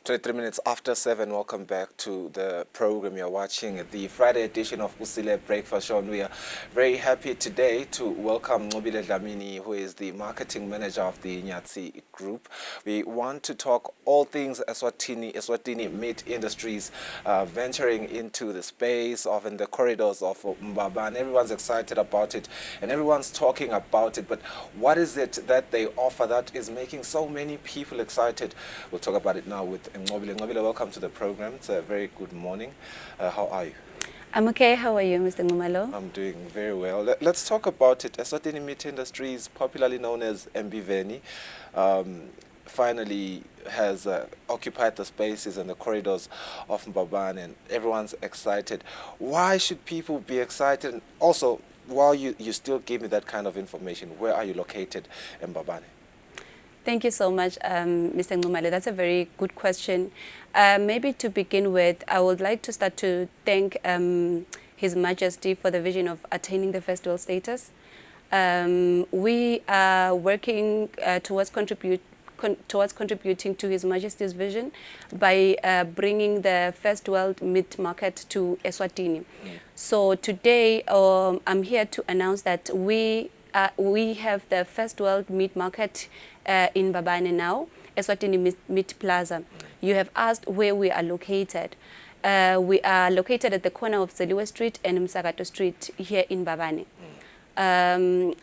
23 minutes after 7, welcome back to the program you're watching, the Friday edition of Usile Breakfast Show. And we are very happy today to welcome Ngobile Dlamini, who is the marketing manager of the Nyatsi Group. We want to talk all things Eswatini meat industries, venturing into the space of in the corridors of Mbabane. Everyone's excited about it and everyone's talking about it. But what is it that they offer that is making so many people excited? We'll talk about it now with Ngobile. Ngobile, welcome to the program. It's a very good morning. How are you? I'm okay. How are you, Mr. Ngumalo? I'm doing very well. Let's talk about it. Eswatini meat industries, popularly known as Embiveni, finally has occupied the spaces and the corridors of Mbabane, and everyone's excited. Why should people be excited? And also, while you still give me that kind of information, where are you located in Mbabane? Thank you so much, Mr. Ngumalo. That's a very good question. Maybe to begin with, I would like to start to thank His Majesty for the vision of attaining the festival status. We are working towards contributing to His Majesty's vision by bringing the first world meat market to Eswatini. So today, I'm here to announce that we have the first world meat market in Mbabane now, Eswatini Meat Plaza. You have asked where we are located. We are located at the corner of Zeliwe Street and Msakato Street here in Mbabane.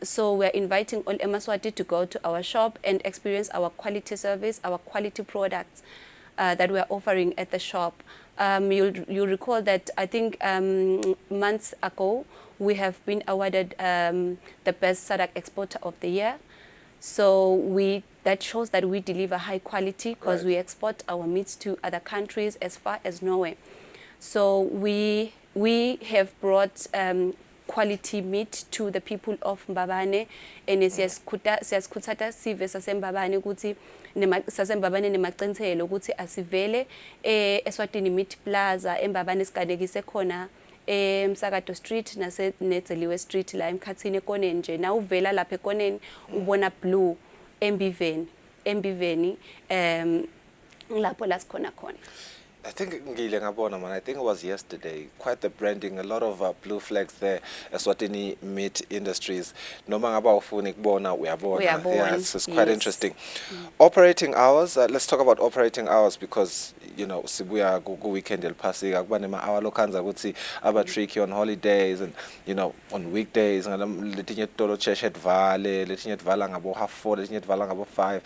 So we're inviting all Emaswati to go to our shop and experience our quality service, our quality products that we're offering at the shop. You'll recall that I think months ago we have been awarded the best SADC exporter of the year. So that shows that we deliver high quality because we export our meats to other countries as far as Norway. So we have brought quality meat to the people of Mbabane, and siyaskhuthata sive saseMbabane ukuthi saseMbabane nemaqiniselo ukuthi asivele Eswatini Meat Plaza eMbabane sigadekise khona Msakato Street naseNezeliwe Street la emkhathini ekoneni nje na uvela lapha ekoneni ubona blue Embiveni lapho la sikhona khona. I think I think it was yesterday. Quite the branding, a lot of blue flags there. Eswatini meat industries. No matter about we are born. Yeah, it's quite interesting. Operating hours. Let's talk about operating hours because you know we are go weekend el passing. Our locals would see about tricky on holidays and you know on weekdays. And letting it tolo cheshet vale, letting it valang about 4:30, letting it valang about 5.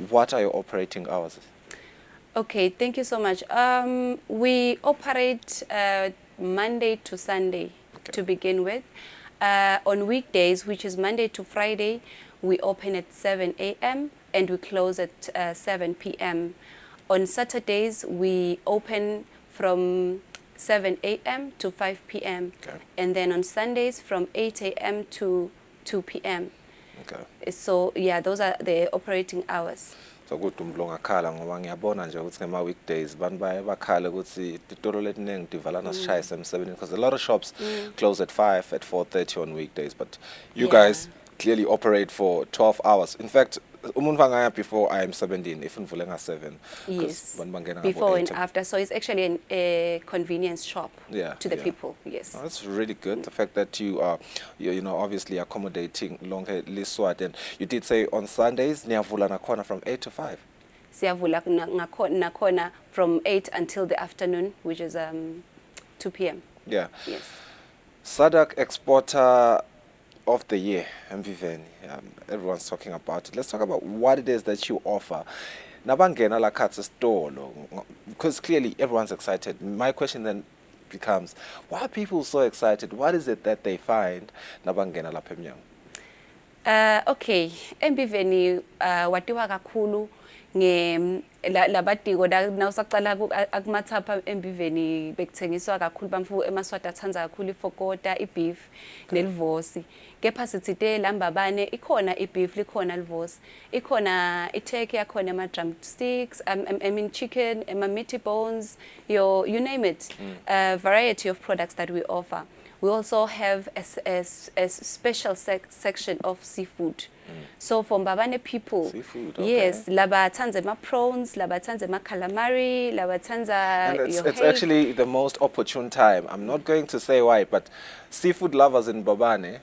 What are your operating hours? Okay, thank you so much. We operate Monday to Sunday to begin with. On weekdays, which is Monday to Friday, we open at 7 a.m. and we close at 7 p.m. On Saturdays, we open from 7 a.m. to 5 p.m. And then on Sundays, from 8 a.m. to 2 p.m. So, yeah, those are the operating hours. So good umlonga khala ngoba ngiyabona nje ukuthi ngema weekdays bantu bayakhala ukuthi itolo letinengi divalana sishaya sem7 because a lot of shops close at 5 at 4:30 on weekdays, but you guys clearly operate for 12 hours. In fact, umuntu ngaya before I am 17 if ngivule nga 7. Yes. Before and after, so it's actually a convenience shop to the people. Yes. Oh, that's really good. The fact that you are you know obviously accommodating longer liswat, and you did say on Sundays niyavula nakhona from 8 to 5. Siyavula nakhona from 8 until the afternoon, which is 2 p.m. Yeah. Yes. SADC exporter of the year, Embiveni. Everyone's talking about it. Let's talk about what it is that you offer. Nabangena la katsa store, because clearly everyone's excited. My question then becomes, why are people so excited? What is it that they find nabangena la pemnyang? Okay, Embiveni watiwa kakhulu labadiko na usaqala akumathapha Embiveni bekuthengiswa kakhulu bamfu eMaswati athanza kakhulu ifokota ibeef nelivosi. Kepha sithi la Mbabane ikhona ibeef likhona livosi, ikhona iturkey, yakhona ama drumsticks, I mean chicken, meaty bones, you name it. Variety of products that we offer. We also have a special section of seafood. So for Mbabane people, Seafood, okay. yes, labathanza ma prawns, labathanza ma calamari, labathanza And it's your actually the most opportune time. I'm not going to say why, but seafood lovers in Mbabane,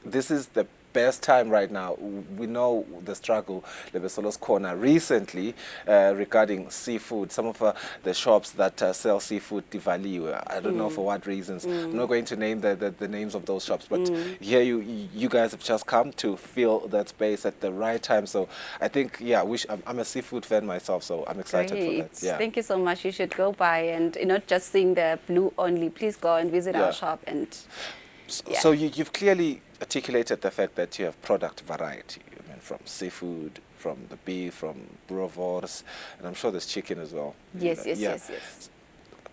this is the best time right now. We know the struggle Lebesolos Corner recently regarding seafood. Some of the shops that sell seafood devalue. I don't know for what reasons. I'm not going to name the names of those shops, but here you guys have just come to fill that space at the right time. So I think, yeah, I'm a seafood fan myself, so I'm excited for that. Yeah. Thank you so much. You should go by and not just seeing the blue only. Please go and visit our shop and. Yeah. So you've clearly articulated the fact that you have product variety. I mean, from seafood, from the beef, from boerewors, and I'm sure there's chicken as well. Yes.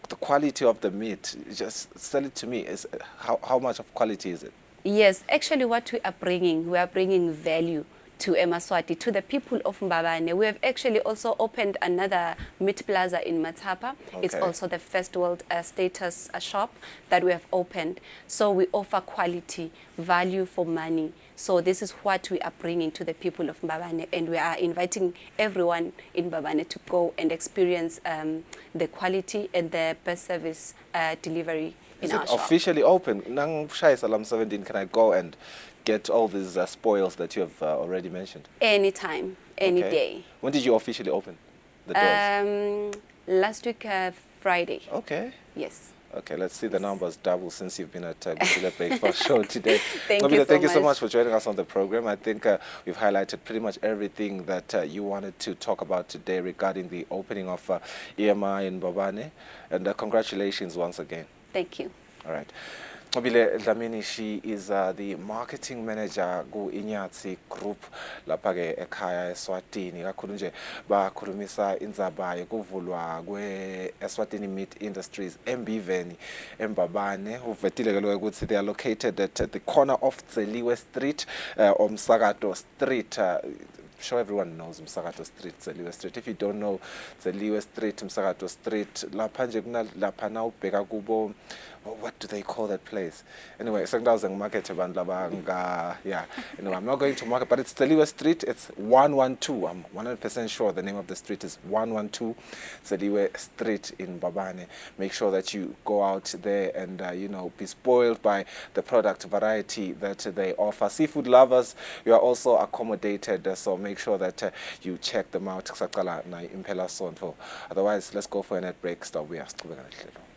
The quality of the meat, just sell it to me. Is how much of quality is it? Yes, actually what we are bringing value to eMaswati, to the people of Mbabane. We have actually also opened another meat plaza in Matapa. Okay. It's also the first world status shop that we have opened. So we offer quality, value for money. So this is what we are bringing to the people of Mbabane, and we are inviting everyone in Mbabane to go and experience the quality and the best service delivery in our shop. Is it officially open? Nang Shai Salam 17, can I go and get all these spoils that you have already mentioned? Anytime, any day. When did you officially open the doors? Last week, Friday. Okay. Yes. Okay, let's see the numbers double since you've been at Gusile Breakfast Show today. Thank you so much for joining us on the program. I think we've highlighted pretty much everything that you wanted to talk about today regarding the opening of EMI in Mbabane. And congratulations once again. Thank you. All right. Mbabane Dlamini, she is the marketing manager ku Inyatsi Group lapha ke ekhaya eSwatini. Kakhulu nje bakhulumisa indzaba yokuvulwa kwe-Eswatini Meat Industries Embiveni eMbabane. Uvetile ke lo ukuthi they are located at the corner of Tseliwe Street or Msakato Street. Sure everyone knows Msakato Street, Tseliwe Street. If you don't know Tseliwe Street, Msakato Street, lapha na ubheka kubo, what do they call that place? Anyway, market yeah. Anyway, I'm not going to market, but it's Tseliwe Street. It's 112. I'm 100% sure the name of the street is 112 Tseliwe Street in Mbabane. Make sure that you go out there and be spoiled by the product variety that they offer. Seafood lovers, you are also accommodated, so make sure that you check them out. Otherwise, let's go for a net break. Stop. We are